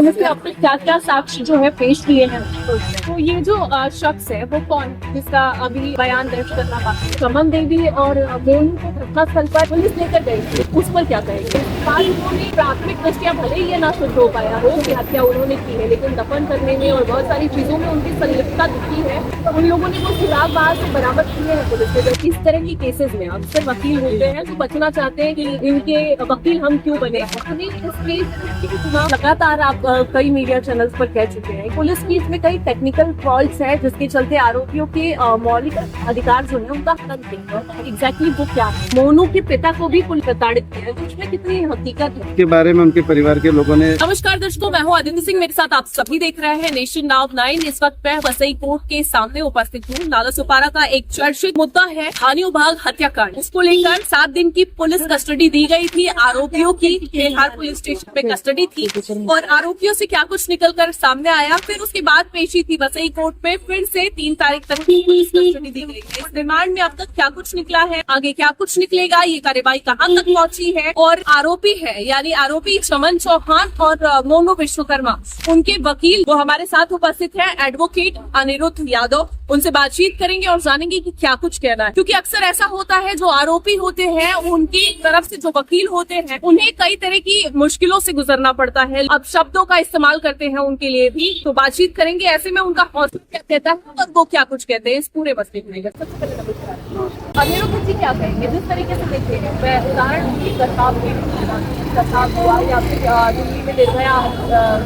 Police ने अब तक क्या क्या साक्ष्य जो है पेश किए हैं। तो ये जो शख्स है वो कौन, जिसका अभी बयान दर्ज करना बाकी है। चमन देवी और मोनू को घटनास्थल पर पुलिस लेकर गई थी, उस पर क्या कहेंगे। बाद उन्होंने प्राथमिक दृष्टिया भले ही ये ना सिद्ध हो पाया हो कि हत्या उन्होंने की है, लेकिन दफन करने में और बहुत सारी चीजों में उनकी संलिप्तता दिखी है। तो उन लोगों ने वो सुराग बाहर से बरामद किए हैं पुलिस ने। इस तरह की केसेस में अक्सर वकील होते हैं जो बचना चाहते हैं कि इनके वकील हम क्यों बने। लगातार आप कई मीडिया चैनल्स पर कह चुके हैं पुलिस की इसमें कई टेक्निकल फॉल्ट्स है, जिसके चलते आरोपियों के मौलिक अधिकार जो है उनका हनन नहीं। एग्जैक्टली वो क्या है। मोनू के पिता को भी पुलिस प्रताड़ित किया है, तो उसमें कितनी हकीकत है के बारे में उनके परिवार के लोगों ने। नमस्कार दर्शकों, मैं हूं आदित्य सिंह, मेरे साथ आप सभी देख रहे हैं नेशन नाउ 9। इस वक्त मैं वसई कोर्ट के सामने उपस्थित हूं। नालासोपारा का एक चर्चित मुद्दा है हानियों भाग हत्याकांड। इसको लेकर 7 दिन की पुलिस कस्टडी दी गई थी आरोपियों की। बिहार पुलिस स्टेशन पे कस्टडी थी और आरोपियों से क्या कुछ निकल कर सामने आया, फिर उसके बाद पेशी थी वसई कोर्ट में। फिर से 3 तारीख तक पुलिस कस्टडी दी गई है। इस रिमांड में अब तक क्या कुछ निकला है, आगे क्या कुछ निकलेगा, ये कार्यवाही कहाँ तक पहुंची है, और आरोपी है यानी आरोपी चमन चौहान और मोनू विश्वकर्मा, उनके वकील वो हमारे साथ उपस्थित है, एडवोकेट अनिरुद्ध यादव। उनसे बातचीत करेंगे और जानेंगे कि क्या कुछ कहना है, क्योंकि अक्सर ऐसा होता है जो आरोपी होते हैं उनकी तरफ से जो वकील होते हैं उन्हें कई तरह की मुश्किलों से गुजरना पड़ता है। अब शब्दों का इस्तेमाल करते हैं उनके लिए भी, तो बातचीत करेंगे ऐसे में उनका हौसला क्या कहता है और वो क्या कुछ कहते हैं इस पूरे मसले को लेकर। सबसे पहले नमस्कार। अनिरुद्ध जी क्या कहेंगे जिस तरीके से देखे हैं, मैं उदाहरण हुआ या फिर दिल्ली में निर्भया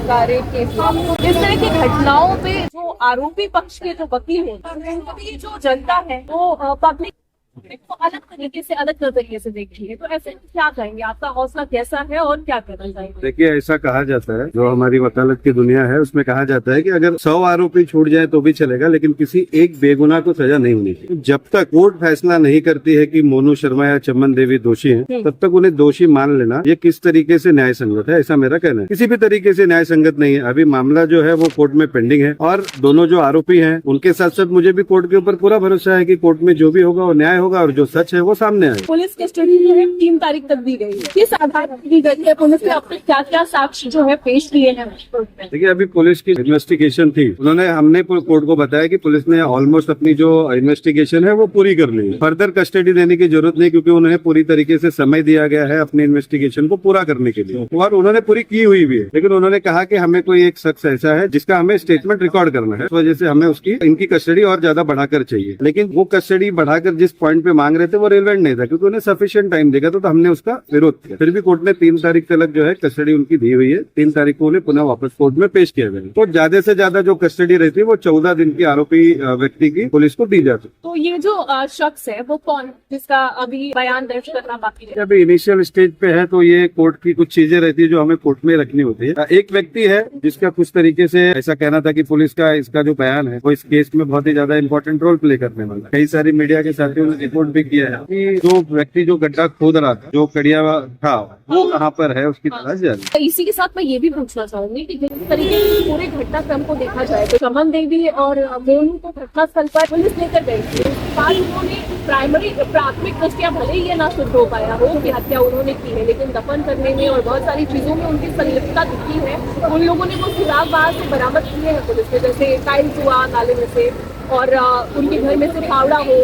का रेप केस हुआ, इस तरह की घटनाओं पे जो आरोपी पक्ष के जो वकील हैं उनकी जो जनता है वो पब्लिक तो अलग तरीके से अलग नजरिए से देखती है। तो ऐसे में क्या कहेंगे, आपका हौसला कैसा है और क्या करना चाहिए। देखिए, ऐसा कहा जाता है, जो हमारी वकालत की दुनिया है उसमें कहा जाता है कि अगर 100 आरोपी छूट जाए तो भी चलेगा, लेकिन किसी एक बेगुनाह को सजा नहीं होनी चाहिए। जब तक कोर्ट फैसला नहीं करती है कि मोनू शर्मा या चमन देवी दोषी हैं, तब तक उन्हें दोषी मान लेना ये किस तरीके से न्याय संगत है, ऐसा मेरा कहना है। किसी भी तरीके से न्याय संगत नहीं है। अभी मामला जो है वो कोर्ट में पेंडिंग है और दोनों जो आरोपी हैं उनके साथ साथ मुझे भी कोर्ट के ऊपर पूरा भरोसा है कि कोर्ट में जो भी होगा वो न्याय होगा और जो सच है वो सामने आए। पुलिस कस्टडी जो है 3 तारीख तक दी गई है, किस आधार पर दी गई है, पुलिस ने अब तक क्या क्या साक्ष्य जो है पेश किए हैं। देखिए, अभी पुलिस की इन्वेस्टिगेशन थी, हमने कोर्ट को बताया कि पुलिस ने ऑलमोस्ट अपनी जो इन्वेस्टिगेशन है वो पूरी कर ली है। फर्दर कस्टडी देने की जरूरत नहीं, क्योंकि उन्हें पूरी तरीके से समय दिया गया है अपनी इन्वेस्टिगेशन को पूरा करने के लिए, और उन्होंने पूरी की हुई भी है। लेकिन उन्होंने कहा कि हमें कोई एक शख्स ऐसा है जिसका हमें स्टेटमेंट रिकॉर्ड करना है, इस वजह से हमें इनकी कस्टडी और ज्यादा बढ़ाकर चाहिए। लेकिन वो कस्टडी बढ़ाकर जिस पॉइंट पे मांग रहे थे वो रिलेवेंट नहीं था, क्योंकि उन्हें सफिशिएंट टाइम देगा, तो हमने उसका विरोध किया। फिर भी कोर्ट ने 3 तारीख तक जो है कस्टडी उनकी दी हुई है। 3 तारीख को उन्हें पुनः वापस कोर्ट में पेश किया गया। तो ज्यादा से ज्यादा जो कस्टडी रहती है वो 14 दिन की आरोपी व्यक्ति की पुलिस को दी जाती है। तो ये जो शख्स है वो कौन, जिसका अभी बयान दर्ज करना बाकी है। अभी इनिशियल स्टेज पे है, तो ये कोर्ट की कुछ चीजें रहती है जो हमें कोर्ट में रखनी होती है। एक व्यक्ति है जिसका कुछ तरीके से ऐसा कहना था कि पुलिस का इसका जो बयान है वो इस केस में बहुत ही ज्यादा इंपॉर्टेंट रोल प्ले करने वाला है। कई सारी मीडिया के साथियों ने रिपोर्ट भी किया है कि जो व्यक्ति जो गड्ढा खोद रहा था, जो कड़िया था, वो कहाँ पर है उसकी तलाश जारी। इसी के साथ मैं ये भी पूछना चाहूंगी कि जिस तरीके से पूरे घटनाक्रम को देखा जाए तो चमन देवी और मोनू को घटनास्थल पर पुलिस लेकर गई थी। उसके बाद उन्होंने प्राथमिक दृष्टिया भले ही ये ना सिद्ध हो पाया हो कि हत्या उन्होंने की है, लेकिन दफन करने में और बहुत सारी चीजों में उनकी संलिप्तता दिखी है। उन लोगों ने वो सुराग बाहर से बरामद किए हैं पुलिस ने, जैसे टाइल्स हुआ नाले में से, और उनके घर में से फावड़ा हो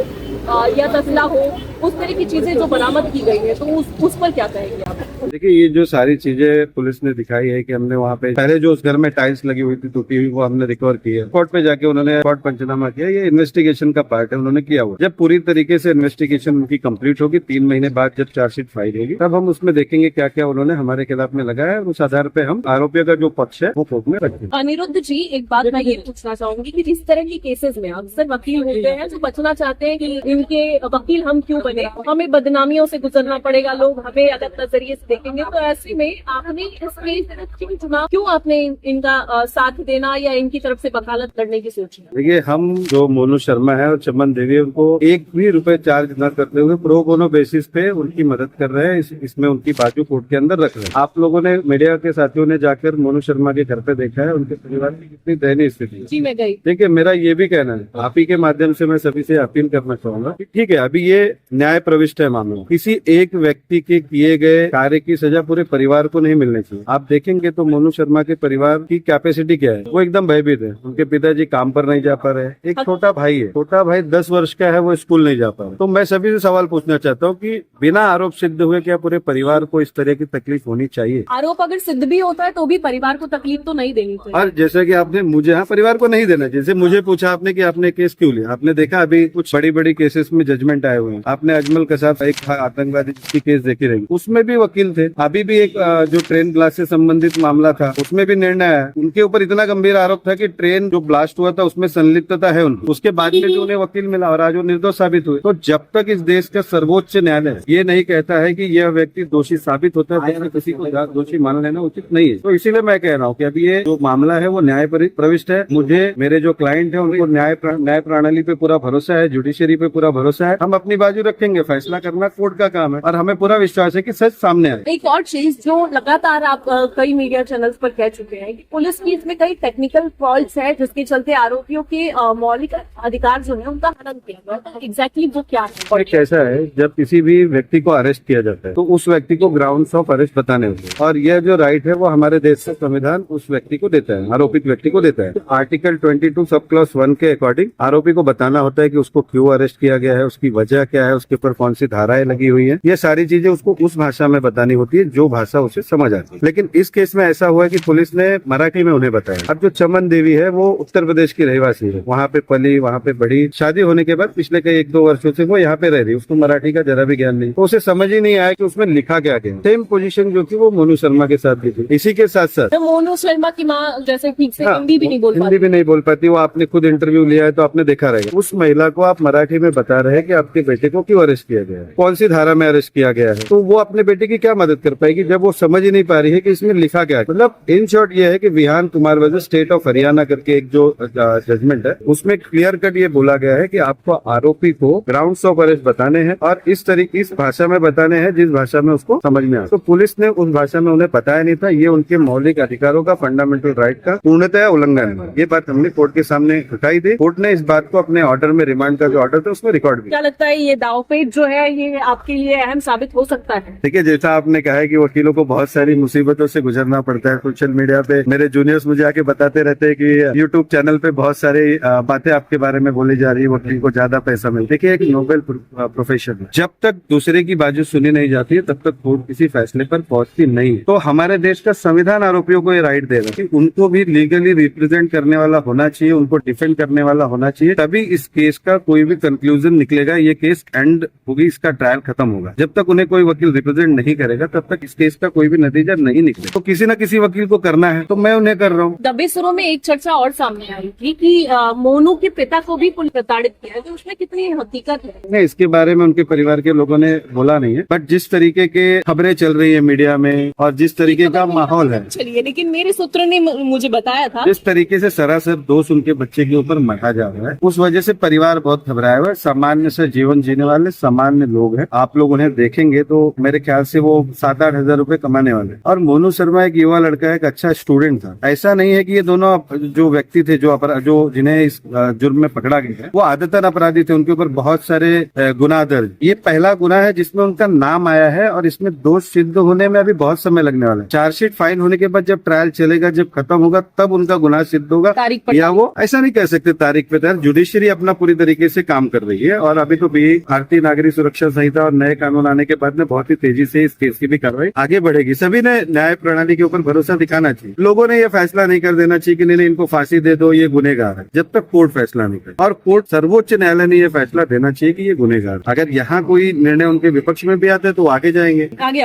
या तसला हो, उस तरह की चीजें जो बरामद की गई है, तो उस पर क्या कहेंगे आप। देखिए, ये जो सारी चीजें पुलिस ने दिखाई है कि हमने वहाँ पे पहले जो उस घर में टाइल्स लगी हुई थी टूटी हुई, वो हमने रिकवर की है। कोर्ट में जाके उन्होंने कोर्ट पंचनामा किया, ये इन्वेस्टिगेशन का पार्ट है, उन्होंने किया हुआ। जब पूरी तरीके से इन्वेस्टिगेशन उनकी कंप्लीट होगी, 3 महीने बाद जब चार्जशीट फाइल होगी, तब हम उसमें देखेंगे क्या क्या उन्होंने हमारे खिलाफ में लगाया है। उस आधार पे हम आरोपियों का जो पक्ष है वो कोर्ट में रखेंगे। अनिरुद्ध जी, एक बात मैं ये पूछना चाहूंगी कि जिस तरह की केसेस में अक्सर वकील होते हैं जो बचना चाहते हैं कि इनके वकील हम क्यों बने, हमें बदनामियों से गुजरना पड़ेगा, लोग हमें अलग नजरिए से देखेंगे, तो ऐसे में आपने इसमें चुनाव क्यों आपने इनका साथ देना या इनकी तरफ से वकालत करने की सोची। देखिए, हम जो मोनू शर्मा है और चमन देवी, उनको 1 भी रुपए चार्ज न करते हुए प्रो बोनो बेसिस पे उनकी मदद कर रहे हैं। इसमें उनकी बाजू कोर्ट के अंदर रख रहे हैं। आप लोगों ने, मीडिया के साथियों ने जाकर मोनू शर्मा के घर पे देखा है, उनके परिवार की कितनी दयनीय स्थिति है। जी, मैं गई। देखिए, मेरा ये भी कहना है, आप ही के माध्यम से मैं सभी से अपील करना चाहूंगा कि ठीक है, अभी ये न्याय प्रविष्ट है मामला। किसी एक व्यक्ति के किए गए कार्य की सजा पूरे परिवार को नहीं मिलनी चाहिए। आप देखेंगे तो मोनू शर्मा के परिवार की कैपेसिटी क्या है, वो एकदम भयभीत है। उनके पिताजी काम पर नहीं जा पा रहे, एक छोटा भाई है, छोटा भाई 10 वर्ष का है, वो स्कूल नहीं जा पा रहा। तो मैं सभी से सवाल पूछना चाहता हूँ कि बिना आरोप सिद्ध हुए क्या पूरे परिवार को इस तरह की तकलीफ होनी चाहिए? आरोप अगर सिद्ध भी होता है तो भी परिवार को तकलीफ तो नहीं देनी चाहिए। और जैसा कि आपने मुझे, हाँ, परिवार को नहीं देना। जैसे मुझे पूछा आपने कि आपने केस क्यों लिया, आपने देखा अभी कुछ बड़ी बड़ी केसेस में जजमेंट आए हुए हैं। आपने अजमल कसाब, एक आतंकवादी जिसकी केस देखी रही, उसमें भी वकील थे। अभी भी एक जो ट्रेन ब्लास्ट से संबंधित मामला था, उसमें भी निर्णय आया। उनके ऊपर इतना गंभीर आरोप था कि ट्रेन जो ब्लास्ट हुआ था उसमें संलिप्तता है उनकी। उसके बाद में भी उन्हें वकील मिला और आज वो निर्दोष साबित हुए। तो जब तक इस देश का सर्वोच्च न्यायालय ये नहीं कहता है कि यह व्यक्ति दोषी साबित होता है, तो किसी को दोषी मान लेना उचित नहीं है। तो इसीलिए मैं कह रहा हूँ कि अभी ये जो मामला है वो न्याय प्रविष्ट है। मुझे, मेरे जो क्लाइंट है, उनको न्याय प्रणाली पे पूरा भरोसा है, जुडिशरी पे पूरा भरोसा है। हम अपनी बाजू रखेंगे, फैसला करना कोर्ट का काम है और हमें पूरा विश्वास है कि सच सामने आए। एक और चीज जो लगातार आप कई मीडिया चैनल्स पर कह चुके हैं कि पुलिस की इसमें कई टेक्निकल फॉल्ट्स है, जिसके चलते आरोपियों के मौलिक अधिकार जो है उनका हनन किया गया। एग्जैक्टली वो क्या है? और कैसा है, जब किसी भी व्यक्ति को अरेस्ट किया जाता है तो उस व्यक्ति को ग्राउंड्स ऑफ अरेस्ट बताने होते हैं, और यह जो राइट है वो हमारे देश का संविधान उस व्यक्ति को देता है, आरोपित व्यक्ति को देता है। तो आर्टिकल 22 सब क्लॉज 1 के अकॉर्डिंग आरोपी को बताना होता है कि उसको क्यों अरेस्ट किया गया है, उसकी वजह क्या है, उसके ऊपर कौन सी धाराएं लगी हुई है। ये सारी चीजें उसको उस भाषा में बतानी होती है जो भाषा उसे समझ आती है। लेकिन इस केस में ऐसा हुआ है कि पुलिस ने मराठी में उन्हें बताया। अब जो चमन देवी है वो उत्तर प्रदेश की रहवासी है, वहाँ पे पली, वहाँ पे बड़ी। शादी होने के बाद पिछले कई 1-2 वर्षों से वो यहाँ पे रह रही, उसको मराठी का जरा भी ज्ञान नहीं, तो उसे समझ ही नहीं आया कि उसमें लिखा क्या गया। सेम पोजीशन जो थी वो मोनू शर्मा के साथ भी थी। इसी के साथ साथ मोनू शर्मा की माँ जैसे ठीक से हिंदी भी नहीं बोल पाती, हिंदी भी नहीं बोल पाती। वो आपने खुद इंटरव्यू लिया है तो आपने देखा रहेगा। उस महिला को आप मराठी में बता रहे हैं कि आपके बेटे को क्यों अरेस्ट किया गया है, कौन सी धारा में अरेस्ट किया गया है, तो वो अपने बेटे की क्या मदद कर पाएगी जब वो समझ ही नहीं पा रही है कि इसमें लिखा क्या है। मतलब इन शॉर्ट ये है कि Vihan Kumar versus state of Haryana करके एक जो जजमेंट है उसमें क्लियर कट ये बोला गया है कि आपको आरोपी को ग्राउंड्स ऑफ अरेस्ट बताने हैं और इस भाषा में बताने हैं जिस भाषा में उसको समझ में आए। तो पुलिस ने उस भाषा में उन्हें बताया नहीं था। ये उनके मौलिक अधिकारों का, फंडामेंटल राइट का पूर्णतः उल्लंघन है। ये बात हमने कोर्ट के सामने उठाई थी। कोर्ट ने इस बात को अपने ऑर्डर में, रिमांड का जो ऑर्डर था उसमें रिकॉर्ड भी। क्या लगता है ये दावपेच जो है ये आपके लिए अहम साबित हो सकता है? देखिए, जैसा आपने कहा है कि वकीलों को बहुत सारी मुसीबतों से गुजरना पड़ता है। सोशल मीडिया पे मेरे जूनियर्स मुझे आके बताते रहते हैं कि यूट्यूब चैनल पे बहुत सारी बातें आपके बारे में बोली जा रही है, वकील को ज्यादा पैसा मिलता है। देखिए, एक नोबेल प्रोफेशन है। जब तक दूसरे की बाजू सुनी नहीं जाती है तब तक कोर्ट किसी फैसले पर पहुंचती नहीं। तो हमारे देश का संविधान आरोपियों को ये राइट दे रहा है कि उनको भी लीगली रिप्रेजेंट करने वाला होना चाहिए, उनको डिफेंड करने वाला होना चाहिए, तभी इस केस का कोई भी कंक्लूजन निकलेगा, ये केस एंड होगी, इसका ट्रायल खत्म होगा। जब तक उन्हें कोई वकील रिप्रेजेंट नहीं करेगा तब तक इस केस का कोई भी नतीजा नहीं निकलेगा। तो किसी न किसी वकील को करना है, तो मैं उन्हें कर रहा हूँ। दबे सुरों में एक चर्चा और सामने आई थी कि मोनू के पिता को भी पुलिस प्रताड़ित किया है, तो उसमें कितनी हकीकत है? नहीं, इसके बारे में उनके परिवार के लोगों ने बोला नहीं है, बट जिस तरीके के खबरें चल रही है मीडिया में और जिस तरीके का माहौल है, चलिए, लेकिन मेरे सूत्रों ने मुझे बताया था जिस तरीके से सरासर दोष उनके बच्चे के ऊपर मढ़ा जा रहा है, उस वजह से परिवार बहुत घबराया हुआ है। सामान्य से जीवन जीने वाले सामान्य लोग हैं। आप लोग उन्हें देखेंगे तो मेरे ख्याल से वो 7-8 हजार रुपए कमाने वाले। और मोनू शर्मा एक युवा लड़का है, एक अच्छा स्टूडेंट था। ऐसा नहीं है कि ये दोनों जो व्यक्ति थे जो जिन्हें इस जुर्म में पकड़ा गया है वो आदतन अपराधी थे। उनके ऊपर बहुत सारे गुनाह दर्ज। ये पहला गुनाह है जिसमें उनका नाम आया है और इसमें दोष सिद्ध होने में अभी बहुत समय लगने वाला है। चार्जशीट फाइल होने के बाद जब ट्रायल चलेगा, जब खत्म होगा, तब उनका गुनाह सिद्ध होगा। या वो ऐसा नहीं कह सकते तारीख पे तैयार। जुडिशरी अपना पूरी तरीके से काम कर रही है और अभी तो भारतीय नागरिक सुरक्षा संहिता और नए कानून आने के बाद में बहुत ही तेजी से इस केस की भी कार्रवाई आगे बढ़ेगी। सभी ने न्याय प्रणाली के ऊपर भरोसा दिखाना चाहिए। लोगों ने ये फैसला नहीं कर देना चाहिए कि नहीं इनको फांसी दे दो, ये गुनहगार है, जब तक कोर्ट फैसला नहीं करे। और कोर्ट, सर्वोच्च न्यायालय ने ये फैसला देना चाहिए कि ये गुनहगार। अगर यहाँ कोई निर्णय उनके विपक्ष में भी आता है तो आगे जाएंगे, आगे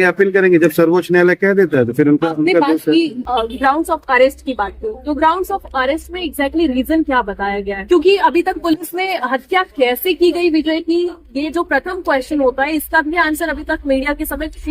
अपील करेंगे। जब सर्वोच्च न्यायालय कह देता है तो फिर उनका ग्राउंड्स ऑफ अरेस्ट की बात करूं तो ग्राउंड्स ऑफ अरेस्ट में एग्जैक्टली रीजन क्या बताया गया है? क्योंकि अभी तक पुलिस ने हत्या कैसे की गई विजय की, ये जो प्रथम क्वेश्चन होता है, इसका भी आंसर अभी तक मीडिया के समक्ष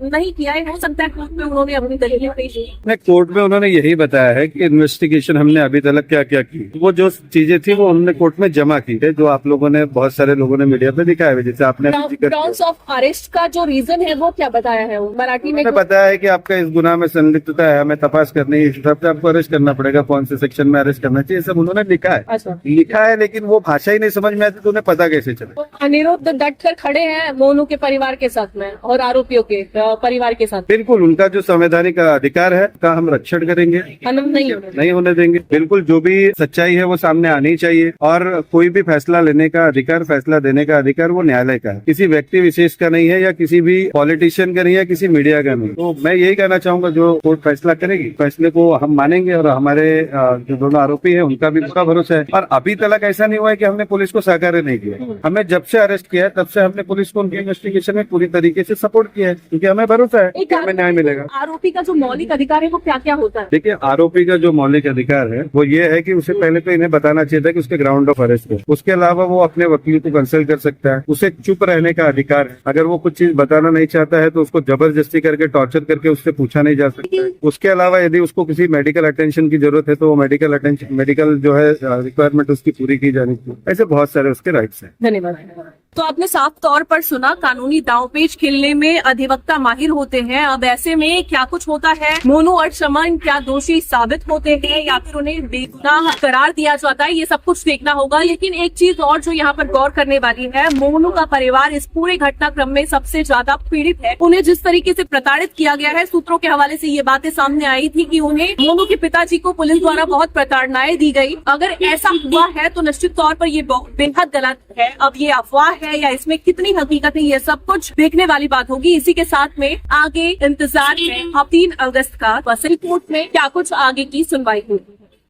नहीं किया है। हो सकता है कोर्ट में उन्होंने अपनी दलीलें पेश की। कोर्ट में उन्होंने यही बताया है कि इन्वेस्टिगेशन हमने अभी तक क्या क्या की, वो जो चीजें थी वो उन्होंने कोर्ट में जमा की है, जो आप लोगों ने, बहुत सारे लोगों ने मीडिया पे दिखाया है। जैसे आपने ग्राउंड्स ऑफ अरेस्ट का जो रीजन है वो क्या बताया है? मराठी में बताया है कि आपका इस गुनाह में संलिप्तता है, हमें तपास करनी है, इस हिसाब से आपको अरेस्ट करना पड़ेगा, कौन से सेक्शन में अरेस्ट करना चाहिए, सब उन्होंने लिखा है। अच्छा, लिखा है, लेकिन वो भाषा ही नहीं समझ में आती तो उन्हें पता कैसे चले? करें। अनिरुद्ध डट कर खड़े हैं मोनू के परिवार के साथ में और आरोपियों के परिवार के साथ। बिल्कुल उनका जो संवैधानिक अधिकार है का हम रक्षण करेंगे, हनन नहीं होने देंगे। बिल्कुल जो भी सच्चाई है वो सामने आनी चाहिए और कोई भी फैसला लेने का अधिकार, फैसला देने का अधिकार वो न्यायालय का है, किसी व्यक्ति विशेष का नहीं है या किसी भी पॉलिटिशियन का नहीं है, किसी मीडिया का नहीं। तो मैं यही कहना चाहूंगा जो कोर्ट फैसला करेगी फैसले को हम मानेंगे और हमारे जो दोनों आरोपी है उनका भी पूरा भरोसा है। और अभी तक ऐसा नहीं हुआ है कि हमने पुलिस को सहकार्य नहीं किया। हमें जब से अरेस्ट किया है तब से हमने पुलिस को उनकी इन्वेस्टिगेशन में पूरी तरीके से सपोर्ट किया है, क्योंकि हमें भरोसा है कि हमें न्याय मिलेगा। आरोपी का जो मौलिक अधिकार है वो क्या क्या होता है? देखिए आरोपी का जो मौलिक अधिकार है वो ये है कि उसे पहले तो इन्हें बताना चाहिए था कि उसके ग्राउंड ऑफ अरेस्ट है। उसके अलावा वो अपने वकील को कंसल्ट कर सकता है। उसे चुप रहने का अधिकार है। अगर वो कुछ चीज बताना नहीं चाहता है तो उसको जबरदस्ती करके टॉर्चर करके उससे पूछा नहीं जा सकता है। उसके अलावा यदि उसको किसी मेडिकल अटेंशन की जरूरत है तो वो मेडिकल जो है रिक्वायरमेंट उसकी पूरी की जानी चाहिए। ऐसे बहुत सारे उसके राइट्स हैं। धन्यवाद। तो आपने साफ तौर पर सुना, कानूनी दांवपेच खेलने में अधिवक्ता माहिर होते हैं। अब ऐसे में क्या कुछ होता है, मोनू और शमन क्या दोषी साबित होते हैं या फिर उन्हें बेगुनाह करार दिया जाता है, ये सब कुछ देखना होगा। लेकिन एक चीज और जो यहाँ पर गौर करने वाली है, मोनू का परिवार इस पूरे घटनाक्रम में सबसे ज्यादा पीड़ित है। उन्हें जिस तरीके से प्रताड़ित किया गया है, सूत्रों के हवाले से ये बातें सामने आई थी कि उन्हें मोनू के पिताजी को पुलिस द्वारा बहुत प्रताड़नाएं दी गई। अगर ऐसा हुआ है तो निश्चित तौर पर ये बेहद गलत है। अब ये अफवाह है या इसमें कितनी हकीकत है, ये सब कुछ देखने वाली बात होगी। इसी के साथ में आगे इंतजार है अब 3 अगस्त का वसई कोर्ट में क्या कुछ आगे की सुनवाई होगी।